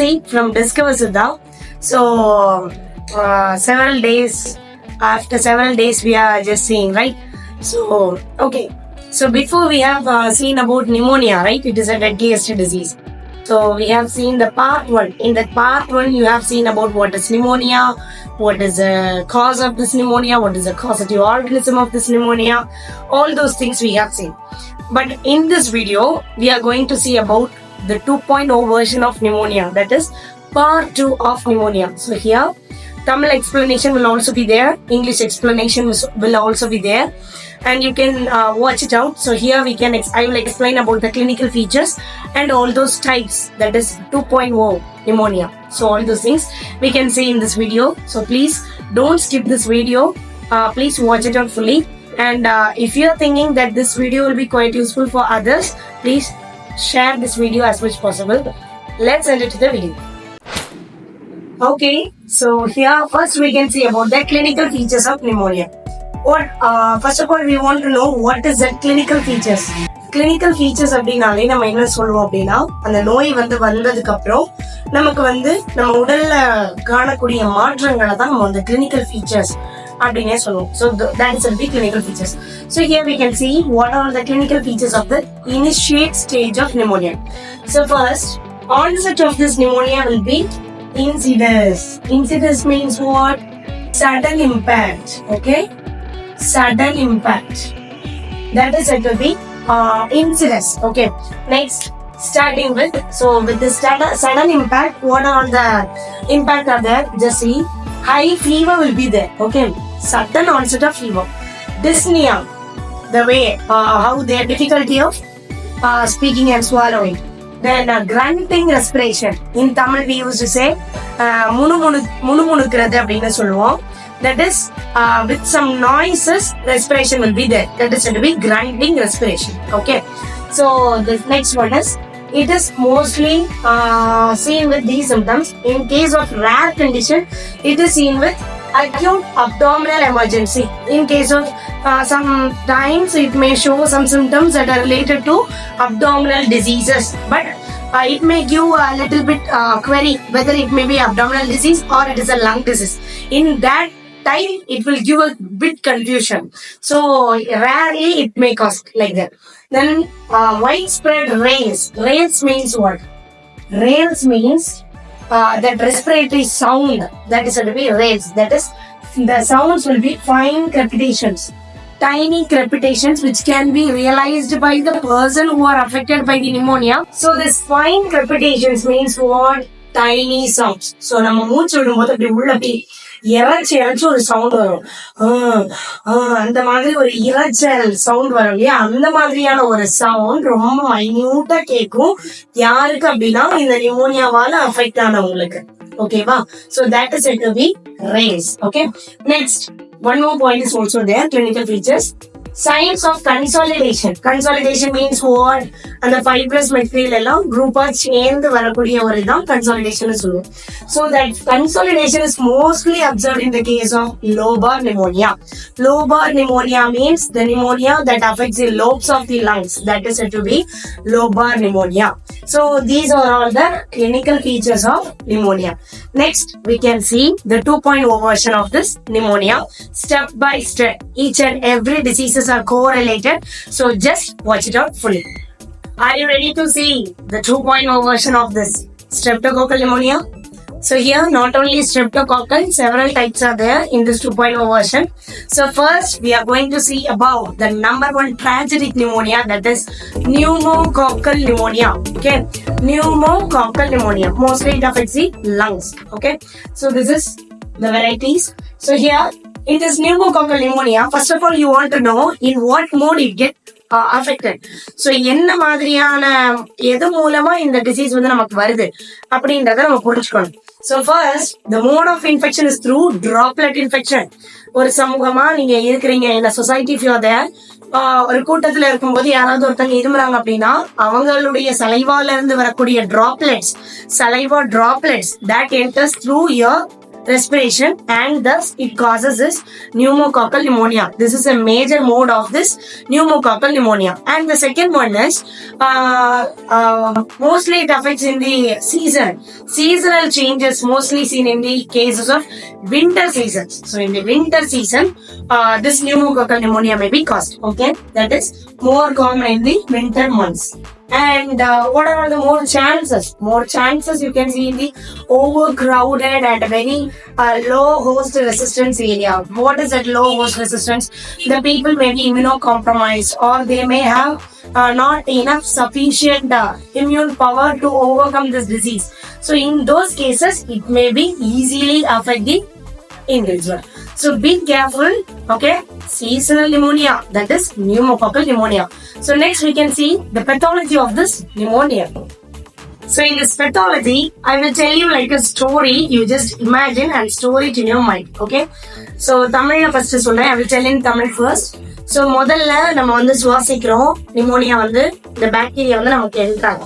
see from Discover Siddha. So after several days we are just seeing, right? So okay, so before we have seen about pneumonia, right? It is a deadliest disease. So we have seen the part 1. In that part 1 you have seen about what is pneumonia, what is the cause of this pneumonia, what is the causative organism of this pneumonia, all those things we have seen. But in this video we are going to see about the 2.0 version of pneumonia, that is part 2 of pneumonia. So here Tamil explanation will also be there, English explanation will also be there, and you can watch it out. So here I will explain about the clinical features and all those types, that is 2.0 pneumonia. So all those things we can see in this video. So please don't skip this video. Please watch it out fully. And if you are thinking that this video will be quite useful for others, please share this video as much possible. Let's enter to the video. Okay, so here first we can see about the clinical features of pneumonia. First of all, we want to know what is the clinical features. Clinical features அப்படினாலே நம்ம என்ன சொல்லுவோம் அப்படின்னா, அந்த நோய் வந்ததுக்கு அப்புறம் நமக்கு நம்ம உடல்ல காணக்கூடிய மாற்றங்களை தான் நம்ம clinical features அப்படினே சொல்லுவோம். So that is the clinical features. So here we can see what are the clinical features of the initiate stage of pneumonia. So first, onset of this pneumonia will be incidence. Incidence means what? Sudden impact. Okay, sudden impact. That is said to be incidence. Okay, next, starting with, so with this sudden impact, what are the impact are there? Just see, high fever will be there. Okay, sudden onset of fever. Dyspnea, the way how their difficulty of speaking and swallowing. Then grunting respiration. In Tamil we used to say முணுமுணுக்கிறது அப்படின்னு சொல்லுவோம். That is with some noises respiration will be there. That is said to be grunting respiration. Okay, so the next one is, it is mostly seen with these symptoms. In case of rare condition, it is seen with acute abdominal emergency. In case of sometimes it may show some symptoms that are related to abdominal diseases, but it may give a little bit query whether it may be abdominal disease or it is a lung disease. In that time it will give a bit confusion, so rarely it may cause like that. Then widespread rales. Rales means what? Rales means that respiratory sound, that is said to be rales. That is, the sounds will be fine crepitations, tiny crepitations which can be realized by the person who are affected by the pneumonia. So this fine crepitations means what? Tiny sounds. So நம்ம மூச்சு விடும்போது அப்படி உள்ள அப்படி இறைச்சி ஒரு sound வரும், அந்த மாதிரி ஒரு இறைச்சல் சவுண்ட் வரும் இல்லையா, அந்த மாதிரியான ஒரு சவுண்ட் ரொம்ப மைன்யூட்டா கேட்கும். யாருக்கு அப்படின்னா இந்த நிமோனியாவால அஃபெக்ட் ஆனவங்களுக்கு. ஓகேவா? So that is said to be rales. Okay, next, one more point is also there, clinical features. Signs of consolidation. Consolidation means what? அந்த fibrous material எல்லாம் குரூப்பா சேர்ந்து வரக்கூடிய ஒரு இதான் consolidation சொல்லுவோம். So that consolidation is mostly observed in the case of lobar pneumonia. Lobar pneumonia means the pneumonia that affects the lobes of the lungs. That is said to be lobar pneumonia. So these are all the clinical features of pneumonia. Next, we can see the 2.0 version of this pneumonia, step by step. Each and every diseases are correlated, so just watch it out fully. Are you ready to see the 2.0 version of this streptococcal pneumonia? So here not only streptococcal, several types are there in this 2.0 version. So first we are going to see about the number 1 tragic pneumonia, that is pneumococcal pneumonia. Okay, pneumococcal pneumonia, mostly it affects the lungs. Okay, so this is the varieties. So here in this pneumococcal pneumonia, first of all you want to know in what mode it get affected. So என்ன மாதிரியான எது மூலமா இந்த disease நமக்கு வருது அப்படின்றத நம்ம புரிஞ்சுக்கணும். So first, the mode of infection is through droplet infection. ஒரு சமூகமா நீங்க இருக்கிறீங்க, in a society if you are there, ஒரு கூட்டத்துல இருக்கும்போது யாராவது ஒருத்தங்க இருமுறாங்க அப்படின்னா அவங்களுடைய சலைவால இருந்து வரக்கூடிய droplets, saliva droplets that enters through your respiration, and thus it causes this pneumococcal pneumonia. This is a major mode of this pneumococcal pneumonia. And the second one is mostly it affects in the seasonal changes, mostly seen in the cases of winter seasons. So in the winter season, this pneumococcal pneumonia may be caused. Okay, that is more common in the winter months. And what are the more chances? More chances you can see in the overcrowded and very low host resistance area. What is that low host resistance? The people may be immunocompromised, or they may have not enough sufficient immune power to overcome this disease. So in those cases, it may be easily affect the individual. So be careful, okay? Seasonal pneumonia, that is pneumococcal pneumonia. So next we can see the pathology of this pneumonia. So in this pathology, I will tell you like a story. You just imagine and store it in your mind, okay? So Tamil first சொல்றேன். I will tell in Tamil first. So முதல்ல நம்ம வந்து சுவாசிக்கிறோம். pneumonia வந்து இந்த bacteria வந்து நமக்கு எழுதுறாங்க.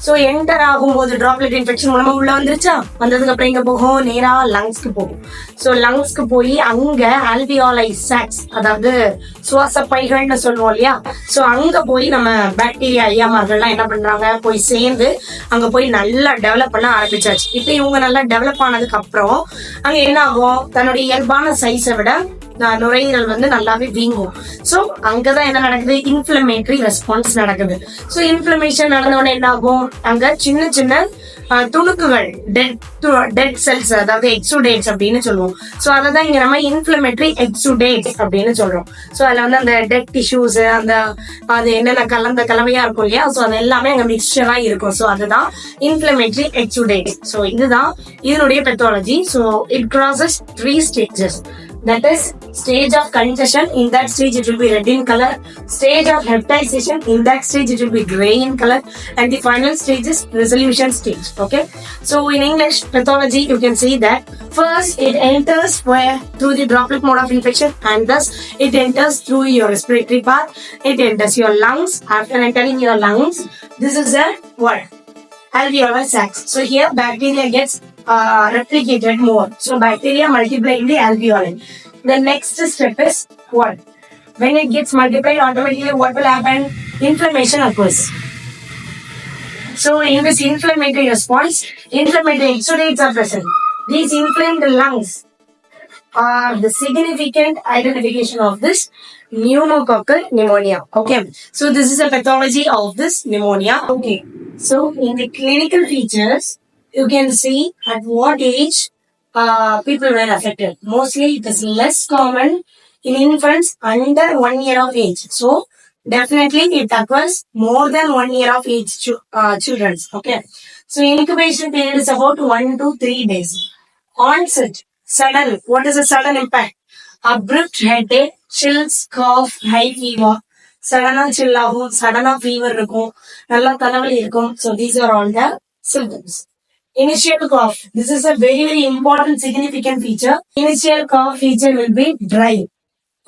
So enter ஆகும்போது டிராப்லெட் இன்ஃபெக்ஷன் மூலமா உள்ள வந்துருச்சா, வந்ததுக்கு அப்புறம் எங்க போகும், நேரா லங்ஸ்க்கு போகும். ஸோ லங்ஸ்க்கு போய் அங்க ஆல்வியோலை சாக்ஸ், அதாவது சுவாச பைகள்னு சொல்லுவோம் இல்லையா, ஸோ அங்க போய் நம்ம பாக்டீரியா ஐயாமார்கள்லாம் என்ன பண்றாங்க, போய் சேர்ந்து அங்க போய் நல்லா டெவலப் பண்ண ஆரம்பிச்சாச்சு. இப்போ இவங்க நல்லா டெவலப் ஆனதுக்கு அப்புறம் அங்க என்ன ஆகும், தன்னுடைய இயல்பான சைஸை விட நுரையீரல் வந்து நல்லாவே வீங்கும். ஸோ அங்கதான் என்ன நடக்குது, இன்ஃபிளமேட்டரி ரெஸ்பான்ஸ் நடக்குது. ஸோ இன்ஃபிளமேஷன் நடந்தவொடனே என்ன ஆகும், அங்க சின்ன சின்ன துணுக்குகள், டெட் செல்ஸ், அதாவது எக்ஸுடேட்ஸ் அப்படின்னு சொல்லுவோம். ஸோ அதான் இங்க நம்ம இன்ஃபிளமேட்டரி எக்ஸுடேட்ஸ் அப்படின்னு சொல்றோம். ஸோ அதுல வந்து அந்த டெட் டிஷ்யூஸ், அது என்னென்ன கலவையா இருக்கும் இல்லையா, ஸோ அது எல்லாமே அங்க மிக்சரா இருக்கும். ஸோ அதுதான் இன்ஃபிளமேட்டரி எக்ஸுடேட்ஸ். ஸோ இதுதான் இதனுடைய pathology. So it crosses 3 stages. That is stage of congestion. In that stage it will be red in color. Stage of hepatization. In that stage it will be gray in color. And the final stage is resolution stage. Okay. So in English pathology you can see that first it enters through the droplet mode of infection, and thus it enters through your respiratory path. It enters your lungs. After entering your lungs, this is a what? Alveolar sacs. So here bacteria gets replicated more. So bacteria multiply in the alveoli. The next step is what? When it gets multiplied, automatically what will happen? Inflammation occurs. So in this inflammatory response, inflammatory exudates are present. These inflamed lungs are the significant identification of this pneumococcal pneumonia. Okay. So this is a pathology of this pneumonia. Okay. So in the clinical features, you can see at what age people were affected. Mostly it is less common in infants under 1 year of age. So definitely it occurs more than 1 year of age children. Okay. So incubation period is about 1 to 3 days. Onset, sudden. What is a sudden impact? Abrupt headache, chills, cough, high fever. Sudden chill ஆகும், sudden fever இருக்கும், நல்லா தலைவலி இருக்கும். So these are all the symptoms. Initial cough. This is a very, very important significant feature. Initial cough feature will be dry.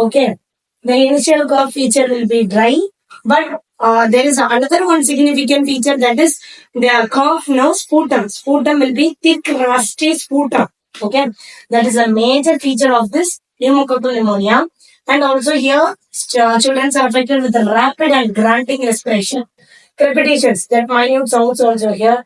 Okay. The initial cough feature will be dry. But there is another one significant feature, that is the cough no sputum. Sputum will be thick, rusty sputum. Okay. That is a major feature of this pneumococcal pneumonia. And also here, children are affected with rapid and grunting respiration. Crepitations, that minute sounds also here.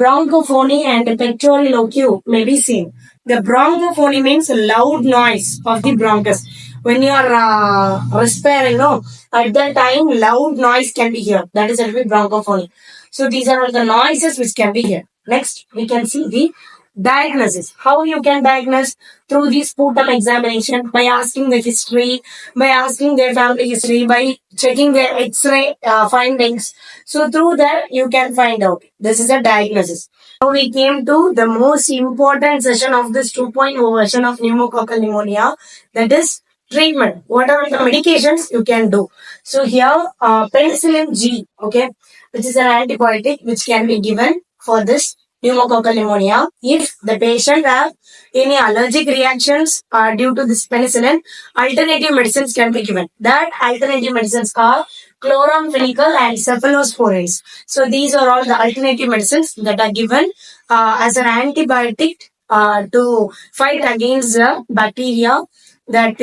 Bronchophony and pectoral loci may be seen. The bronchophony means loud noise of the bronchus. When you are respiring, at that time loud noise can be heard. That is a bronchophony. So these are all the noises which can be heard. Next, we can see the diagnosis. How you can diagnose? Through the sputum examination, by asking the history, by asking their family history, by checking their x-ray findings. So through that you can find out. This is a diagnosis. Now we came to the most important session of this 2.0 version of pneumococcal pneumonia, that is treatment. What are the medications you can do? So here penicillin G, okay, which is an antibiotic which can be given for this pneumococcal pneumonia. If the patient have any allergic reactions due to this penicillin, alternative medicines can be given. That alternative medicines are chloramphenicol and cephalosporins. So these are all the alternative medicines that are given as an antibiotic to fight against the bacteria that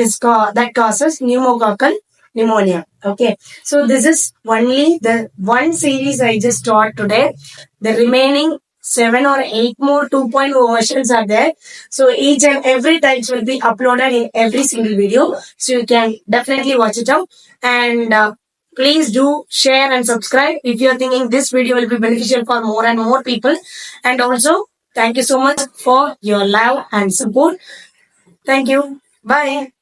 causes pneumococcal pneumonia. Okay, so this is only the one series I just taught today. The remaining 7 or 8 more 2.0 versions are there. So each and every types will be uploaded in every single video. So you can definitely watch it out. And please do share and subscribe if you're thinking this video will be beneficial for more and more people. And also, thank you so much for your love and support. Thank you. Bye.